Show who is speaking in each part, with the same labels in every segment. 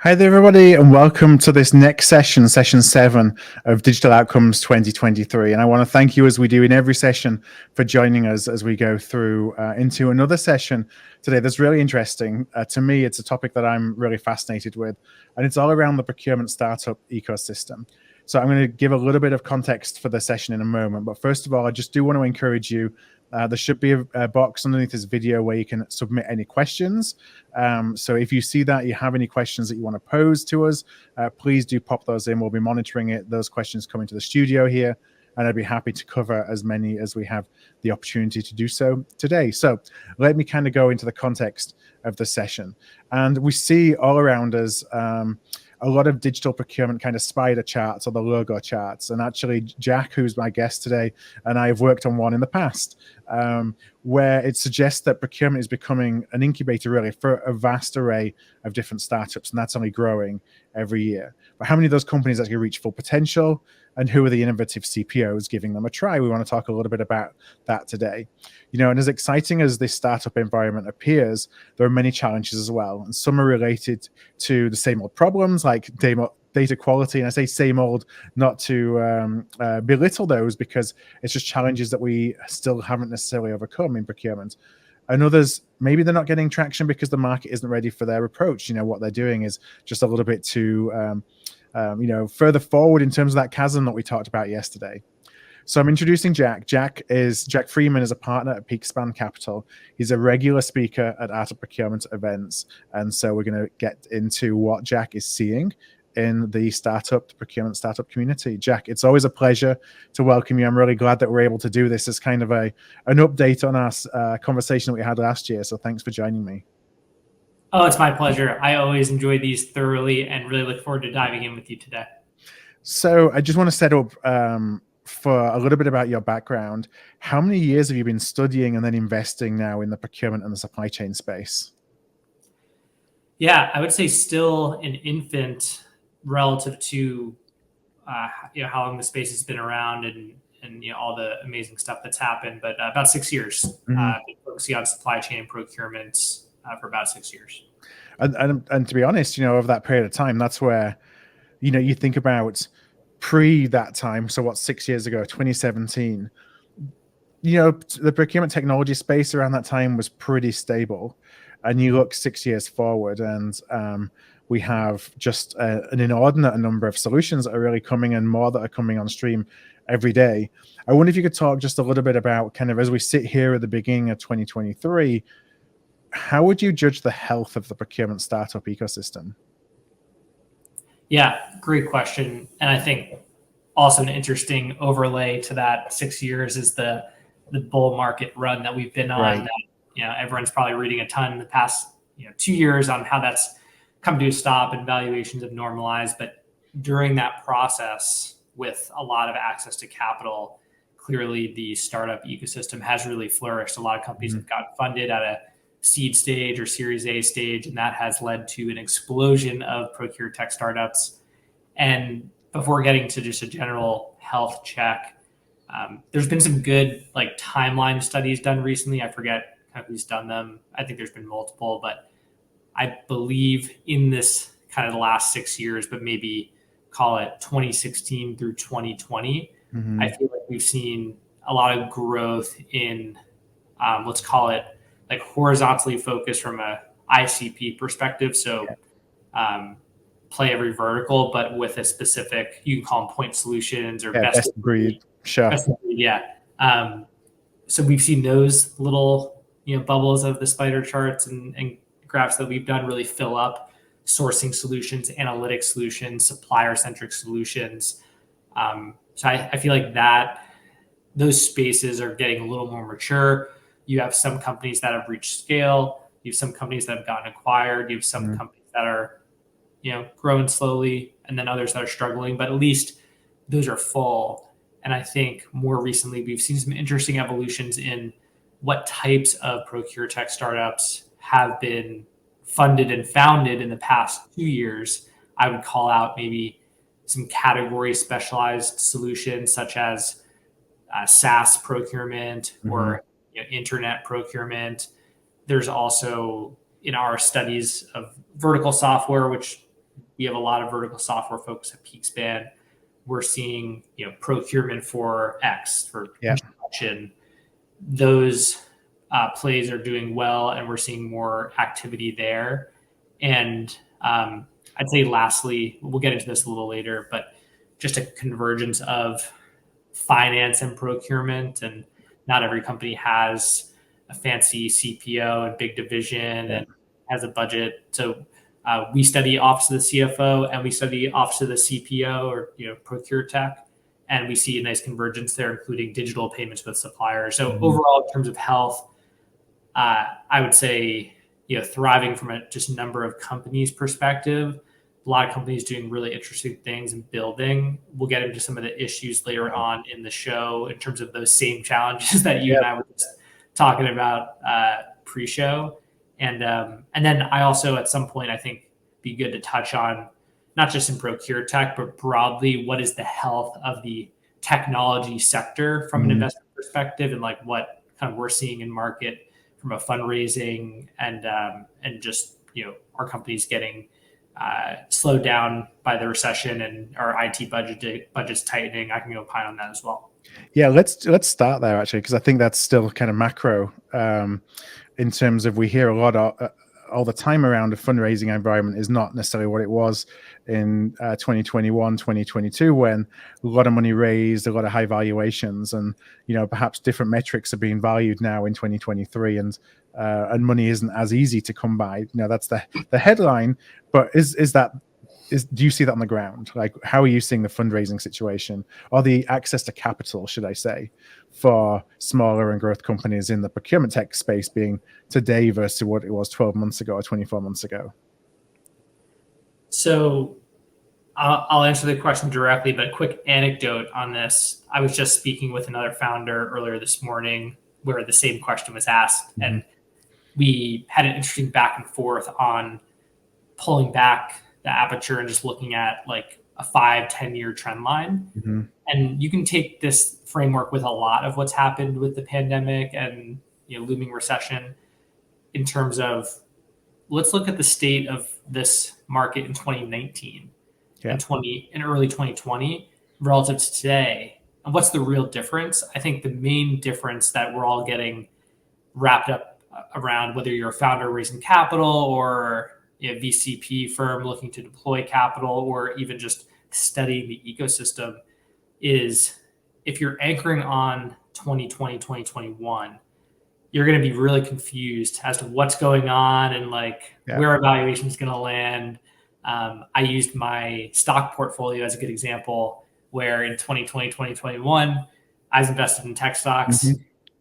Speaker 1: Hi there, everybody, and welcome to this next session, session 7 of Digital Outcomes 2023. And I want to thank you, as we do in every session, for joining us as we go through into another session today that's really interesting. To me, it's a topic that I'm really fascinated with, and it's all around the procurement startup ecosystem. So I'm going to give a little bit of context for the session in a moment. But first of all, I just do want to encourage you. There should be a box underneath this video where you can submit any questions. So if you see that, you have any questions that you want to pose to us, please do pop those in. We'll be monitoring it. Those questions come into the studio here, and I'd be happy to cover as many as we have the opportunity to do so today. So let me kind of go into the context of the session. And we see all around us a lot of digital procurement kind of spider charts or the logo charts. And actually, Jack, who's my guest today, and I have worked on one in the past, where it suggests that procurement is becoming an incubator really for a vast array of different startups, and that's only growing every year. But how many of those companies actually reach full potential, and who are the innovative CPOs giving them a try? We want to talk a little bit about that today. And as exciting as this startup environment appears, there are many challenges as well, and some are related to the same old problems like data quality. And I say same old not to belittle those, because it's just challenges that we still haven't necessarily overcome in procurement. And others, maybe they're not getting traction because the market isn't ready for their approach. What they're doing is just a little bit too further forward in terms of that chasm that we talked about yesterday. So I'm introducing Jack. Jack Freeman is a partner at PeakSpan Capital. He's a regular speaker at Art of Procurement events. And so we're going to get into what Jack is seeing in the procurement startup community. Jack, it's always a pleasure to welcome you. I'm really glad that we're able to do this as kind of an update on our conversation that we had last year. So thanks for joining me.
Speaker 2: Oh, it's my pleasure. I always enjoy these thoroughly and really look forward to diving in with you today.
Speaker 1: So I just want to set up for a little bit about your background. How many years have you been studying and then investing now in the procurement and the supply chain space?
Speaker 2: Yeah, I would say still an infant relative to how long the space has been around and all the amazing stuff that's happened. But about 6 years, I've been focusing on supply chain and procurement for about 6 years.
Speaker 1: And to be honest, over that period of time, that's where you think about pre that time. So what, 6 years ago, 2017, the procurement technology space around that time was pretty stable. And you look 6 years forward, and we have just an inordinate number of solutions that are really coming, and more that are coming on stream every day. I wonder if you could talk just a little bit about kind of, as we sit here at the beginning of 2023, how would you judge the health of the procurement startup ecosystem?
Speaker 2: Yeah, great question. And I think also an interesting overlay to that 6 years is the bull market run that we've been on.
Speaker 1: Right.
Speaker 2: That, everyone's probably reading a ton in the past 2 years on how that's come to a stop and valuations have normalized. But during that process, with a lot of access to capital, clearly the startup ecosystem has really flourished. A lot of companies have gotten funded at a seed stage or Series A stage, and that has led to an explosion of procure tech startups. And before getting to just a general health check, there's been some good timeline studies done recently. I forget who's done them. I think there's been multiple, but I believe in this kind of the last 6 years, but maybe call it 2016 through 2020, I feel like we've seen a lot of growth in, let's call it horizontally focused from a ICP perspective. So play every vertical, but with a specific, you can call them point solutions or best of breed.
Speaker 1: Sure.
Speaker 2: Best of breed, yeah. So we've seen those little bubbles of the spider charts and graphs that we've done really fill up sourcing solutions, analytic solutions, supplier-centric solutions. So I feel like that those spaces are getting a little more mature. You have some companies that have reached scale. You have some companies that have gotten acquired. You have some companies that are, growing slowly, and then others that are struggling. But at least those are full. And I think more recently we've seen some interesting evolutions in what types of procure tech startups have been funded and founded in the past 2 years. I would call out maybe some category specialized solutions such as SaaS procurement or internet procurement. There's also in our studies of vertical software, which we have a lot of vertical software folks at PeakSpan. We're seeing, procurement for X, for construction. Those plays are doing well, and we're seeing more activity there. And I'd say lastly, we'll get into this a little later, but just a convergence of finance and procurement. And not every company has a fancy CPO and big division and has a budget. So we study Office of the CFO and we study Office of the CPO, or Procure Tech, and we see a nice convergence there, including digital payments with suppliers. So overall, in terms of health, I would say thriving from a just number of companies perspective. A lot of companies doing really interesting things and building. We'll get into some of the issues later on in the show in terms of those same challenges that you and I were just talking about pre-show. And then I also, at some point, I think be good to touch on, not just in Procure Tech, but broadly, what is the health of the technology sector from an investment perspective, and like what kind of we're seeing in market from a fundraising and just, our companies getting slowed down by the recession and our IT budgets tightening. I can go opine on that as well.
Speaker 1: Yeah, let's start there actually, because I think that's still kind of macro in terms of, we hear a lot all the time around the fundraising environment is not necessarily what it was in 2021, 2022, when a lot of money raised, a lot of high valuations, and perhaps different metrics are being valued now in 2023, and money isn't as easy to come by. That's the headline, but do you see that on the ground? Like, how are you seeing the fundraising situation, or the access to capital, should I say, for smaller and growth companies in the procurement tech space being today versus what it was 12 months ago or 24 months ago?
Speaker 2: So I'll answer the question directly, but a quick anecdote on this. I was just speaking with another founder earlier this morning where the same question was asked, and we had an interesting back and forth on pulling back the aperture and just looking at like a 5-10 year trend line. And you can take this framework with a lot of what's happened with the pandemic and looming recession, in terms of, let's look at the state of this market in 2019 and early 2020 relative to today. And what's the real difference? I think the main difference that we're all getting wrapped up around, whether you're a founder raising capital or a VCP firm looking to deploy capital, or even just studying the ecosystem, is if you're anchoring on 2020, 2021, you're going to be really confused as to what's going on and where evaluation is going to land. I used my stock portfolio as a good example, where in 2020, 2021, I was invested in tech stocks.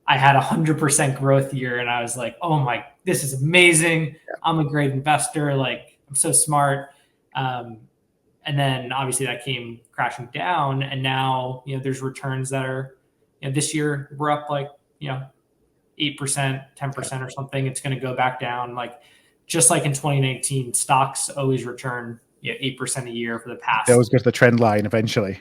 Speaker 2: I had 100% growth year, and I was like, oh my, this is amazing. I'm a great investor. Like, I'm so smart. And then obviously that came crashing down. And now, there's returns that are, this year we're up 8%, 10% or something. It's going to go back down. Just like in 2019, stocks always return 8% a year for the past.
Speaker 1: They always go to the trend line eventually.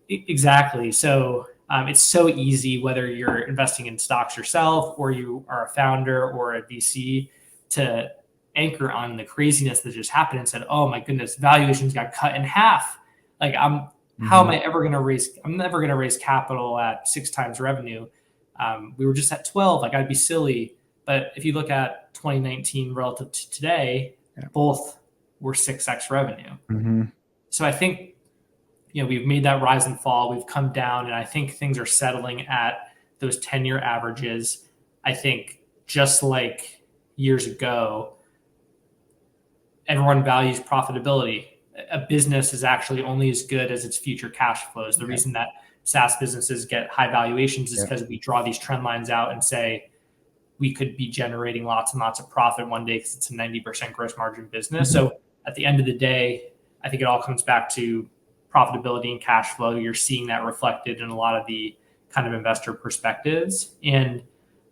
Speaker 2: Exactly. So it's so easy, whether you're investing in stocks yourself or you are a founder or a VC, to anchor on the craziness that just happened and said, oh my goodness, valuations got cut in half. How am I ever going to raise? I'm never going to raise capital at 6 times revenue. We were just at 12. I'd be silly. But if you look at 2019 relative to today, both were 6x revenue. So I think, we've made that rise and fall. We've come down, and I think things are settling at those 10-year averages. I think just like years ago, everyone values profitability. A business is actually only as good as its future cash flows. The reason that SaaS businesses get high valuations is because we draw these trend lines out and say we could be generating lots and lots of profit one day because it's a 90% gross margin business. So at the end of the day, I think it all comes back to profitability and cash flow. You're seeing that reflected in a lot of the kind of investor perspectives. And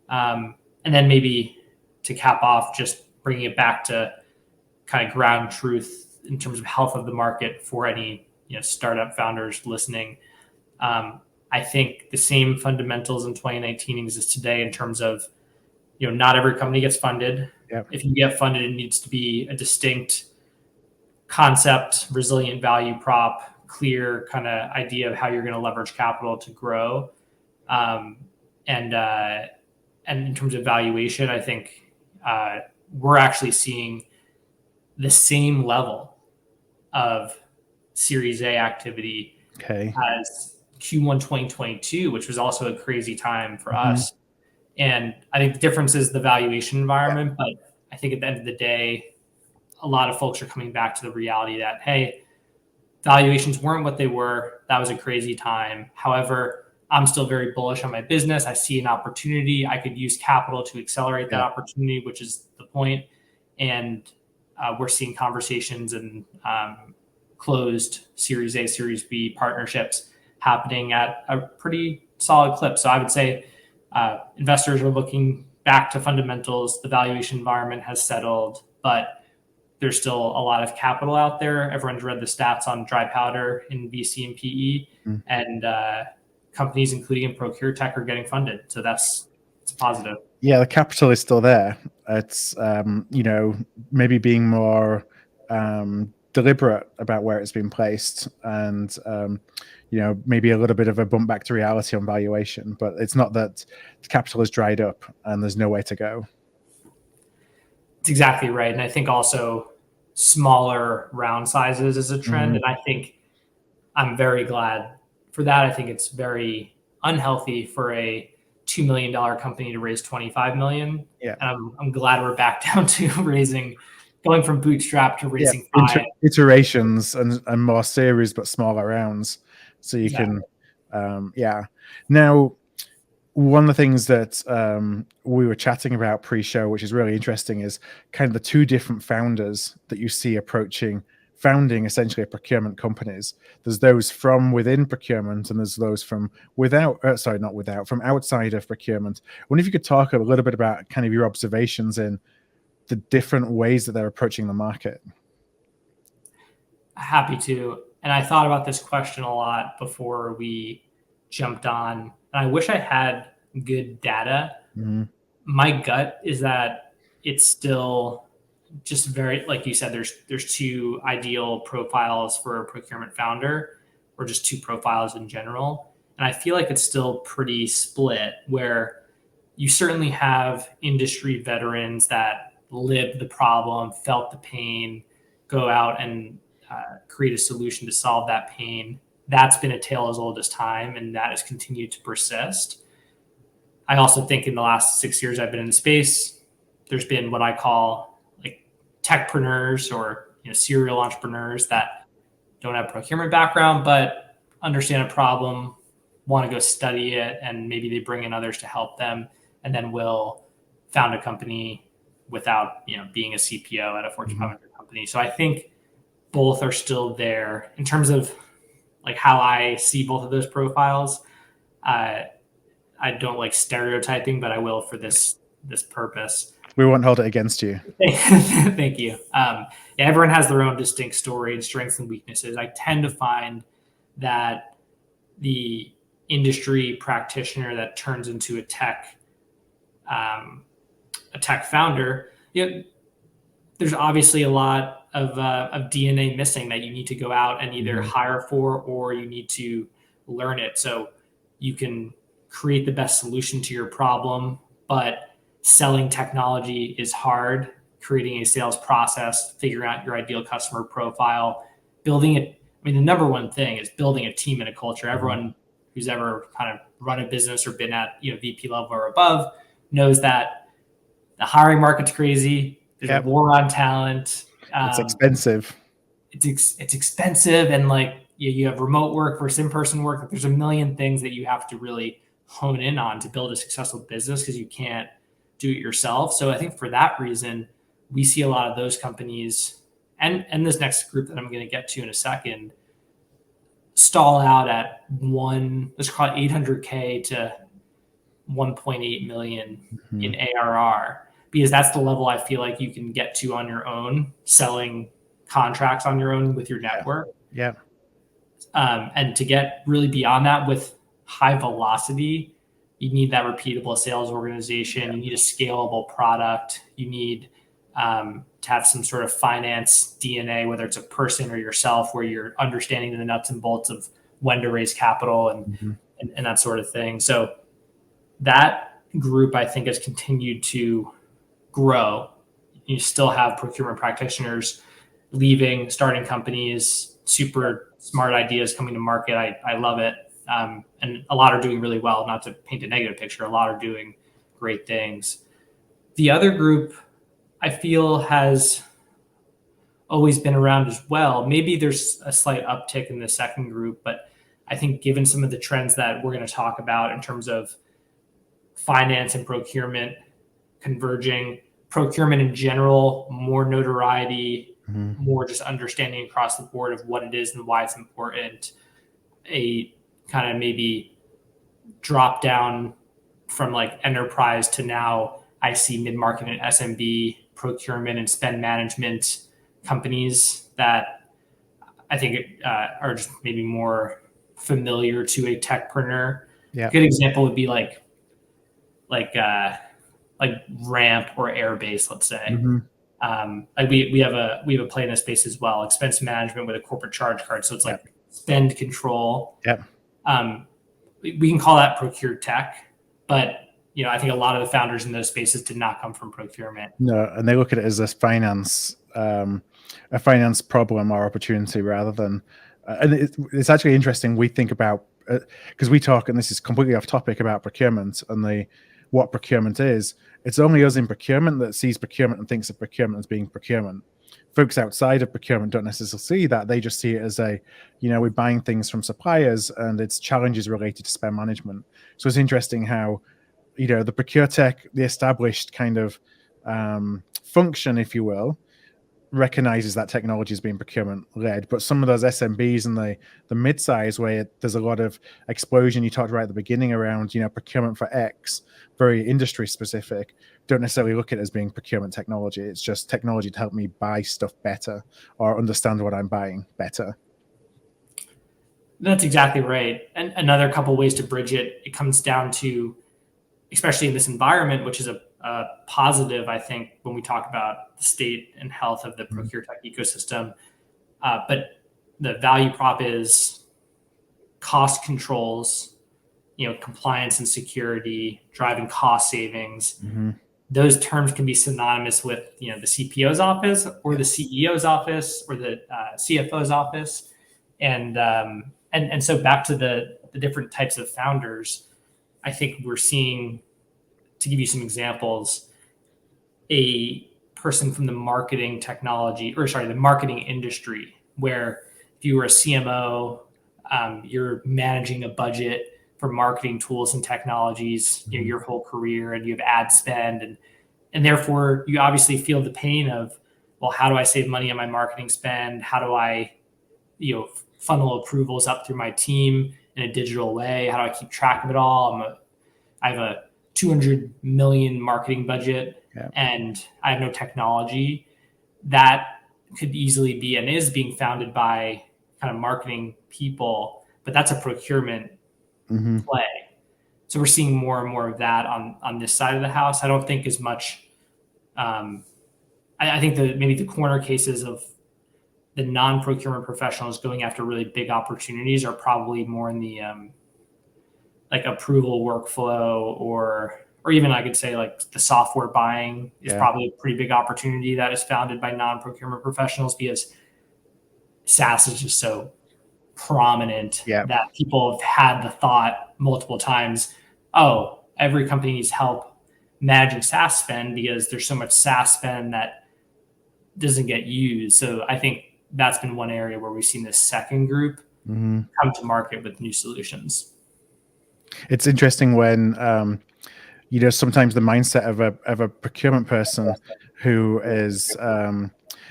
Speaker 2: then maybe to cap off, just bringing it back to kind of ground truth in terms of health of the market for any startup founders listening. I think the same fundamentals in 2019 exist today in terms of not every company gets funded. If you get funded, it needs to be a distinct concept, resilient value prop, clear kind of idea of how you're going to leverage capital to grow. And in terms of valuation, I think we're actually seeing the same level of Series A activity as Q1 2022, which was also a crazy time for us. And I think the difference is the valuation environment, but I think at the end of the day, a lot of folks are coming back to the reality that, hey, valuations weren't what they were. That was a crazy time. However, I'm still very bullish on my business. I see an opportunity. I could use capital to accelerate that opportunity, which is the point. And we're seeing conversations and closed Series A, Series B partnerships happening at a pretty solid clip. So I would say investors are looking back to fundamentals. The valuation environment has settled, but there's still a lot of capital out there. Everyone's read the stats on dry powder in VC and PE, and companies, including in Procure Tech, are getting funded. So it's positive.
Speaker 1: Yeah, the capital is still there. It's maybe being more deliberate about where it's been placed, and maybe a little bit of a bump back to reality on valuation. But it's not that the capital is dried up and there's nowhere to go.
Speaker 2: It's exactly right. And I think also smaller round sizes is a trend. And I think I'm very glad for that. I think it's very unhealthy for a $2 million company to raise $25 million.
Speaker 1: Yeah.
Speaker 2: And I'm glad we're back down to going from bootstrap to raising five.
Speaker 1: Iterations and more series, but smaller rounds. So you can, Now, one of the things that we were chatting about pre-show, which is really interesting, is kind of the two different founders that you see founding essentially procurement companies. There's those from within procurement, and there's those from from outside of procurement. I wonder if you could talk a little bit about kind of your observations in the different ways that they're approaching the market.
Speaker 2: Happy to. And I thought about this question a lot before we jumped on. And I wish I had good data. My gut is that it's still just very, like you said, there's two ideal profiles for a procurement founder, or just two profiles in general. And I feel like it's still pretty split, where you certainly have industry veterans that lived the problem, felt the pain, go out and create a solution to solve that pain. That's been a tale as old as time, and that has continued to persist. I also think in the last 6 years I've been in the space, there's been what I call like techpreneurs, or serial entrepreneurs that don't have procurement background, but understand a problem, want to go study it, and maybe they bring in others to help them, and then will found a company without being a CPO at a Fortune 500 company. So I think both are still there in terms of like how I see both of those profiles. I don't like stereotyping, but I will for this purpose.
Speaker 1: We won't hold it against you.
Speaker 2: Thank you. Everyone has their own distinct story and strengths and weaknesses. I tend to find that the industry practitioner that turns into a tech founder, there's obviously a lot of DNA missing that you need to go out and either hire for, or you need to learn it. So you can create the best solution to your problem, but selling technology is hard. Creating a sales process, figuring out your ideal customer profile, building it. I mean, the number one thing is building a team and a culture. Everyone who's ever kind of run a business or been at VP level or above knows that the hiring market's crazy. There's a war on talent.
Speaker 1: It's expensive.
Speaker 2: It's expensive, and like you have remote work versus in-person work. Like, there's a million things that you have to really hone in on to build a successful business, because you can't do it yourself. So I think for that reason, we see a lot of those companies, and this next group that I'm going to get to in a second, stall out at let's call it 800K to 1.8 million in ARR. Because that's the level I feel like you can get to on your own, selling contracts on your own with your network.
Speaker 1: Yeah.
Speaker 2: And to get really beyond that with high velocity, you need that repeatable sales organization. You need a scalable product. You need to have some sort of finance DNA, whether it's a person or yourself, where you're understanding the nuts and bolts of when to raise capital and that sort of thing. So that group, I think, has continued to grow. You still have procurement practitioners leaving, starting companies, super smart ideas coming to market. I love it. And a lot are doing really well, not to paint a negative picture. A lot are doing great things. The other group, I feel, has always been around as well. Maybe there's a slight uptick in the second group, but I think given some of the trends that we're going to talk about in terms of finance and procurement converging, procurement in general, more notoriety, more just understanding across the board of what it is and why it's important, a kind of maybe drop down from like enterprise to now I see mid-market and SMB procurement and spend management companies that I think are just maybe more familiar to a techpreneur.
Speaker 1: Yeah.
Speaker 2: A good example would be like Ramp or Airbase, let's say. Like we have a play in this space as well, expense management with a corporate charge card. So it's like spend control.
Speaker 1: Yeah.
Speaker 2: We can call that procure tech, but I think a lot of the founders in those spaces did not come from procurement.
Speaker 1: No, and they look at it as a finance problem or opportunity rather than. And it's actually interesting. We think about because we talk, and this is completely off topic, about procurement and what procurement is. It's only us in procurement that sees procurement and thinks of procurement as being procurement. Folks outside of procurement don't necessarily see that. They just see it as we're buying things from suppliers and it's challenges related to spend management. So it's interesting how, the procure tech, the established kind of function, if you will, recognizes that technology is being procurement led, but some of those SMBs and the mid-size where there's a lot of explosion you talked about at the beginning around procurement for X, very industry specific, don't necessarily look at it as being procurement technology. It's just technology to help me buy stuff better or understand what I'm buying better.
Speaker 2: That's exactly right. And another couple ways to bridge it, it comes down to, especially in this environment, which is a positive, I think, when we talk about the state and health of the procure tech ecosystem. But the value prop is cost controls, compliance and security, driving cost savings. Those terms can be synonymous with, the CPO's office or the CEO's office or the CFO's office. And so back to the different types of founders, I think we're seeing, to give you some examples, a person from the marketing industry, where if you were a CMO, you're managing a budget for marketing tools and technologies, your whole career, and you have ad spend, and therefore you obviously feel the pain of, well, how do I save money on my marketing spend? How do I, funnel approvals up through my team in a digital way? How do I keep track of it all? I have a 200 million marketing budget and I have no technology. That could easily be and is being founded by kind of marketing people, but that's a procurement play. So we're seeing more and more of that on this side of the house. I don't think as much. I think maybe the corner cases of the non-procurement professionals going after really big opportunities are probably more in the like approval workflow, or even I could say like the software buying is probably a pretty big opportunity that is founded by non-procurement professionals, because SaaS is just so prominent that people have had the thought multiple times, oh, every company needs help managing SaaS spend because there's so much SaaS spend that doesn't get used. So I think that's been one area where we've seen this second group come to market with new solutions.
Speaker 1: It's interesting when sometimes the mindset of a procurement person who is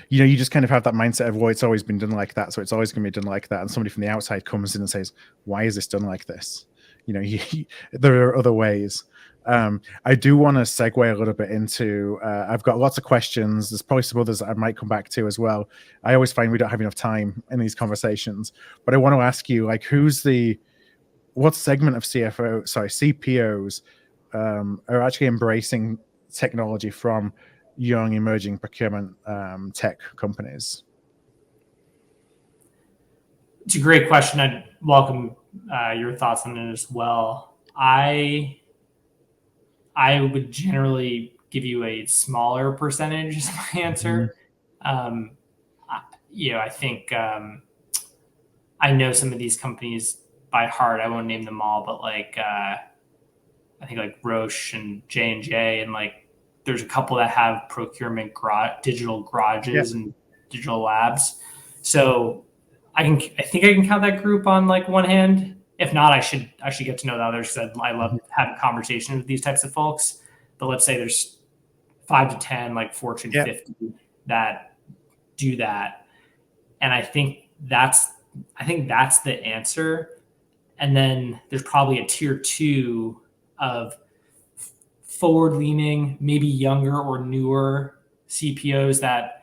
Speaker 1: you just kind of have that mindset of, well, it's always been done like that, so it's always going to be done like that, and somebody from the outside comes in and says, why is this done like this? There are other ways. I do want to segue a little bit into, I've got lots of questions. There's probably some others that I might come back to as well. I always find we don't have enough time in these conversations, but I want to ask you, like, what segment of CPOs are actually embracing technology from young emerging procurement tech companies?
Speaker 2: It's a great question. I'd welcome your thoughts on it as well. I would generally give you a smaller percentage as my answer. I think I know some of these companies by heart. I won't name them all, but I think like Roche and J&J, and like there's a couple that have procurement digital garages and digital labs. So I think I can count that group on like one hand. If not, I should get to know the others, because I love having conversations with these types of folks. But let's say there's 5 to 10 like Fortune 50 that do that, and I think that's the answer. And then there's probably a tier 2 of forward-leaning, maybe younger or newer CPOs that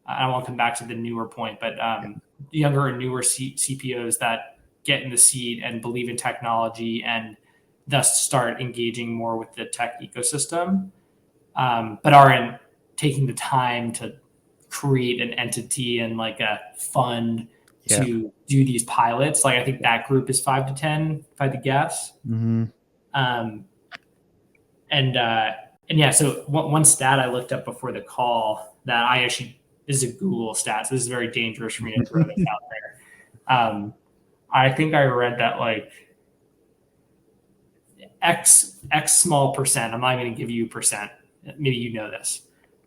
Speaker 2: I want to come back to the newer point, but younger or newer CPOs that get in the seat and believe in technology and thus start engaging more with the tech ecosystem, but aren't taking the time to create an entity and like a fund to do these pilots. Like I think that group is 5 to 10, if I had to guess. And yeah, so one stat I looked up before the call that this is a Google stat, so this is very dangerous for me to throw this out there. I think I read that like X small percent, I'm not even going to give you a percent, maybe you know this,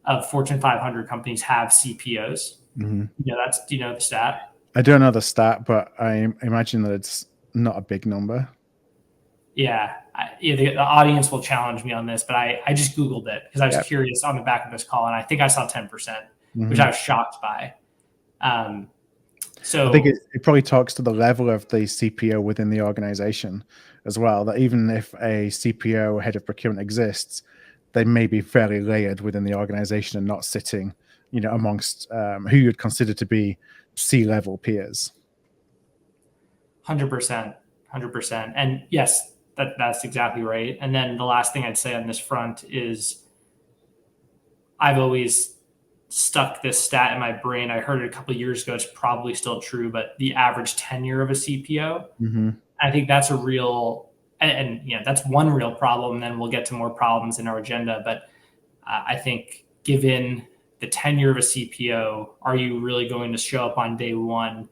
Speaker 2: of Fortune 500 companies have CPOs. Do you know the stat?
Speaker 1: I don't know the stat, but I imagine that it's not a big number.
Speaker 2: Yeah, the audience will challenge me on this, but I just Googled it because I was curious on the back of this call, and I think I saw 10%, which I was shocked by. So
Speaker 1: I think it probably talks to the level of the CPO within the organization as well, that even if a CPO, head of procurement, exists, they may be fairly layered within the organization and not sitting, amongst who you'd consider to be C-level peers.
Speaker 2: 100%. And yes, that's exactly right. And then the last thing I'd say on this front is I've always stuck this stat in my brain. I heard it a couple of years ago. It's probably still true, but the average tenure of a CPO. I think that's a real, and that's one real problem. And then we'll get to more problems in our agenda. But I think given the tenure of a CPO, are you really going to show up on day one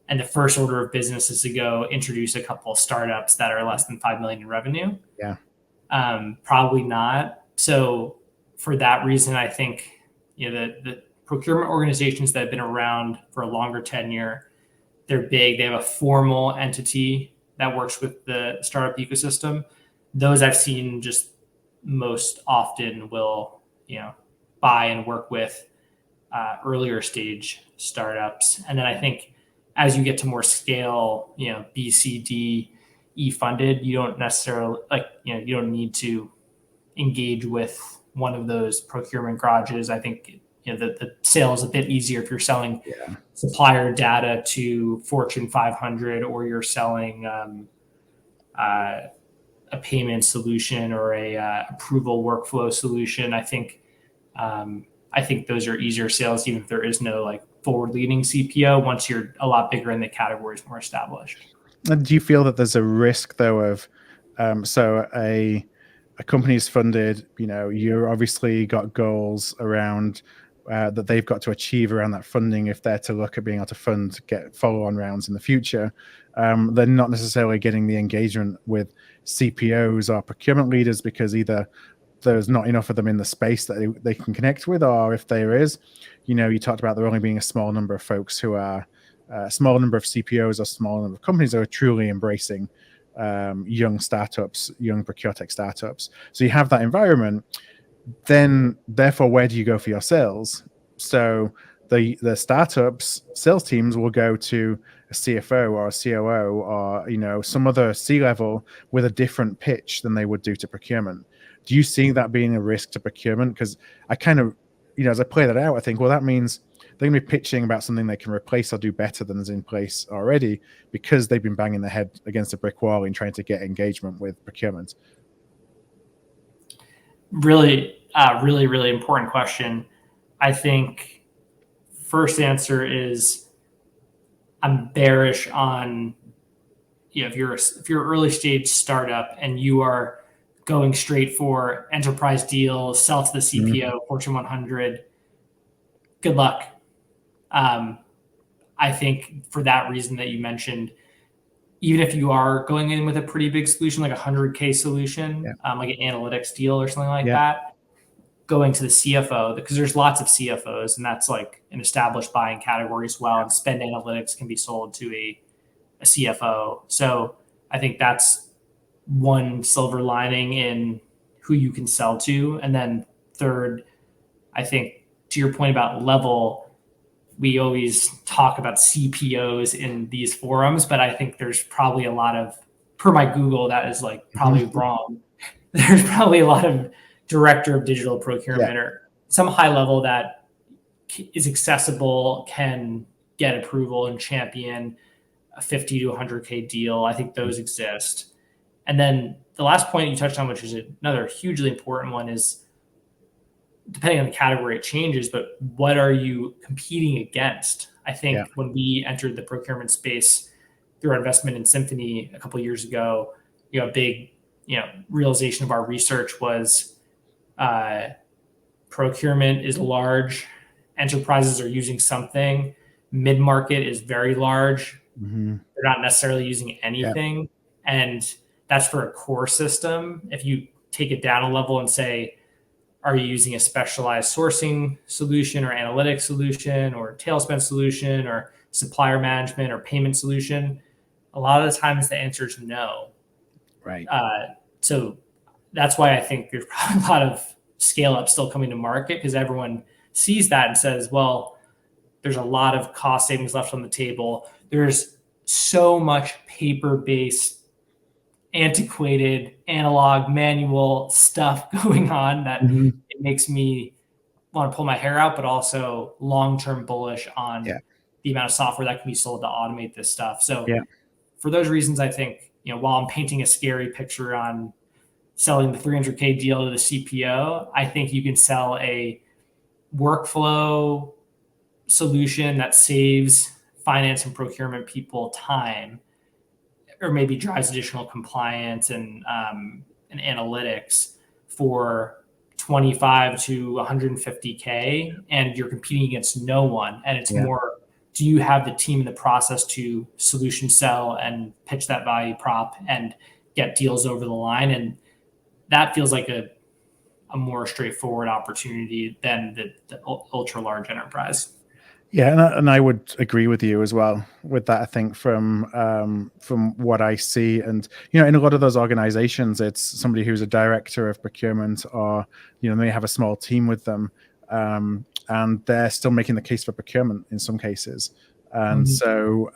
Speaker 2: and the first order of business is to go introduce a couple of startups that are less than 5 million in revenue? Probably not. So for that reason, I think the procurement organizations that have been around for a longer tenure, they're big. They have a formal entity that works with the startup ecosystem. Those I've seen just most often will buy and work with earlier stage startups. And then I think as you get to more scale, B, C, D, E funded, you don't necessarily you don't need to engage with one of those procurement garages. I think the sale is a bit easier if you're selling supplier data to Fortune 500, or you're selling a payment solution or a approval workflow solution. I think those are easier sales, even if there is no forward-leaning CPO. Once you're a lot bigger and the category is more established.
Speaker 1: And do you feel that there's a risk though of so a company's funded, you're obviously got goals around that they've got to achieve around that funding if they're to look at being able to get follow-on rounds in the future. They're not necessarily getting the engagement with CPOs or procurement leaders because either there's not enough of them in the space that they can connect with, or if there is, you talked about there only being a small number of folks who are a small number of CPOs or small number of companies that are truly embracing young startups, young ProcureTech startups. So you have that environment. Then, therefore, where do you go for your sales? So the startups sales teams will go to a CFO or a COO or some other C-level with a different pitch than they would do to procurement. Do you see that being a risk to procurement? Because I kind of, as I play that out, I think, well, that means they're going to be pitching about something they can replace or do better than is in place already because they've been banging their head against a brick wall in trying to get engagement with procurement.
Speaker 2: Really, Really, really important question. I think first answer is I'm bearish on, if you're early stage startup and you are going straight for enterprise deals, sell to the CPO, Fortune 100, good luck. I think for that reason that you mentioned, even if you are going in with a pretty big solution, like a 100K solution, like an analytics deal or something like that, going to the CFO, because there's lots of CFOs, and that's like an established buying category as well. And spend analytics can be sold to a CFO. So I think that's one silver lining in who you can sell to. And then third, I think to your point about level, we always talk about CPOs in these forums, but I think there's probably a lot of, per my Google, that is like probably wrong. There's probably a lot of director of digital procurement or some high level that is accessible, can get approval and champion a 50 to 100K deal. I think those exist. And then the last point you touched on, which is another hugely important one, is depending on the category, it changes, but what are you competing against? I think when we entered the procurement space through our investment in Symphony a couple of years ago, a big, realization of our research was procurement is large. Enterprises are using something. Mid-market is very large. They're not necessarily using anything. And that's for a core system. If you take it down a level and say, are you using a specialized sourcing solution or analytics solution or tail spend solution or supplier management or payment solution? A lot of the times the answer is no.
Speaker 1: Right.
Speaker 2: So that's why I think there's probably a lot of scale up still coming to market, because everyone sees that and says, well, there's a lot of cost savings left on the table. There's so much paper-based, antiquated, analog, manual stuff going on that it makes me want to pull my hair out, but also long-term bullish on the amount of software that can be sold to automate this stuff. So for those reasons, I think, while I'm painting a scary picture on selling the 300K deal to the CPO, I think you can sell a workflow solution that saves finance and procurement people time, or maybe drives additional compliance and analytics for 25 to 150K, and you're competing against no one. And it's more, do you have the team and the process to solution sell and pitch that value prop and get deals over the line? And that feels like a more straightforward opportunity than the ultra large enterprise.
Speaker 1: Yeah, and I would agree with you as well with that. I think from what I see, and in a lot of those organizations, it's somebody who's a director of procurement, or they have a small team with them, and they're still making the case for procurement in some cases. And so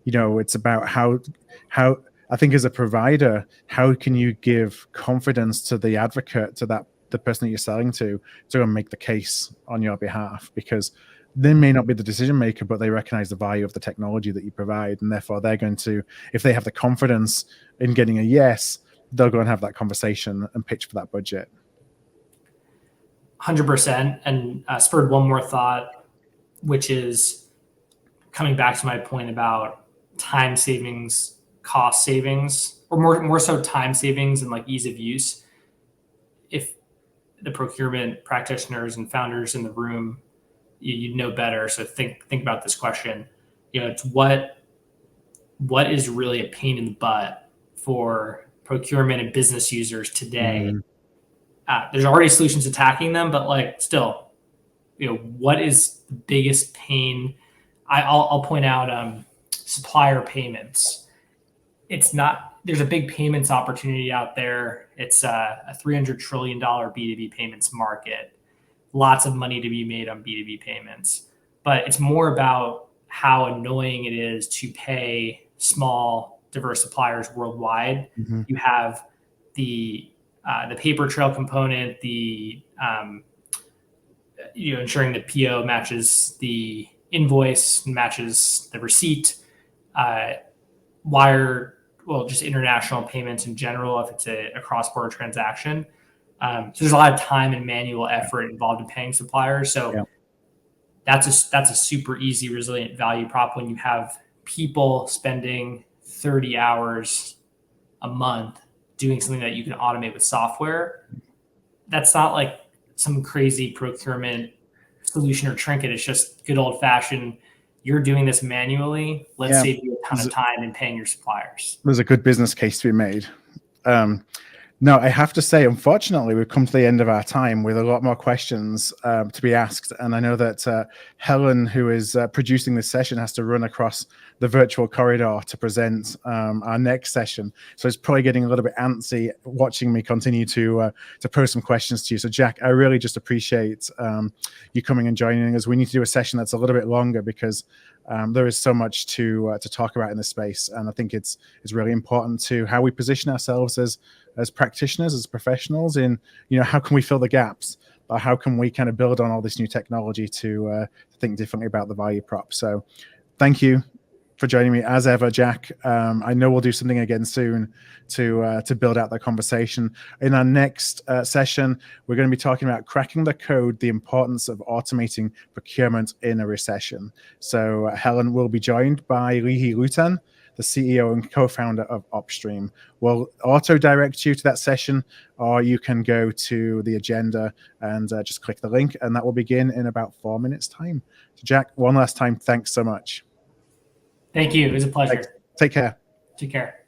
Speaker 1: it's about how I think as a provider, how can you give confidence to the advocate, to the person that you're selling to go and make the case on your behalf, because they may not be the decision maker, but they recognize the value of the technology that you provide. And therefore they're going to, if they have the confidence in getting a yes, they'll go and have that conversation and pitch for that budget.
Speaker 2: 100%. And spurred one more thought, which is coming back to my point about time savings, cost savings, or more so time savings and like ease of use. If the procurement practitioners and founders in the room, you know better. So think about this question. It's what is really a pain in the butt for procurement and business users today. There's already solutions attacking them, but like still, what is the biggest pain? I'll point out supplier payments. It's not, there's a big payments opportunity out there. It's a $300 trillion B2B payments market. Lots of money to be made on B2B payments, but it's more about how annoying it is to pay small, diverse suppliers worldwide. You have the paper trail component, the ensuring the PO matches the invoice, matches the receipt, just international payments in general if it's a cross-border transaction. So there's a lot of time and manual effort involved in paying suppliers. So that's a super easy, resilient value prop when you have people spending 30 hours a month doing something that you can automate with software. That's not like some crazy procurement solution or trinket. It's just good old fashioned. You're doing this manually. Let's save you a ton of time in paying your suppliers.
Speaker 1: There's a good business case to be made. Now, I have to say, unfortunately, we've come to the end of our time with a lot more questions to be asked. And I know that Helen, who is producing this session, has to run across the virtual corridor to present our next session. So it's probably getting a little bit antsy watching me continue to pose some questions to you. So Jack, I really just appreciate you coming and joining us. We need to do a session that's a little bit longer because there is so much to talk about in this space. And I think it's really important to how we position ourselves as practitioners, as professionals in, how can we fill the gaps? Or how can we kind of build on all this new technology to think differently about the value prop? So thank you for joining me as ever, Jack. I know we'll do something again soon to build out that conversation. In our next session, we're going to be talking about cracking the code, the importance of automating procurement in a recession. So Helen will be joined by Lihi Lutan, the CEO and co-founder of Upstream. We'll auto-direct you to that session, or you can go to the agenda and just click the link, and that will begin in about 4 minutes' time. So Jack, one last time, thanks so much.
Speaker 2: Thank you. It was a pleasure.
Speaker 1: Thanks. Take care.
Speaker 2: Take care.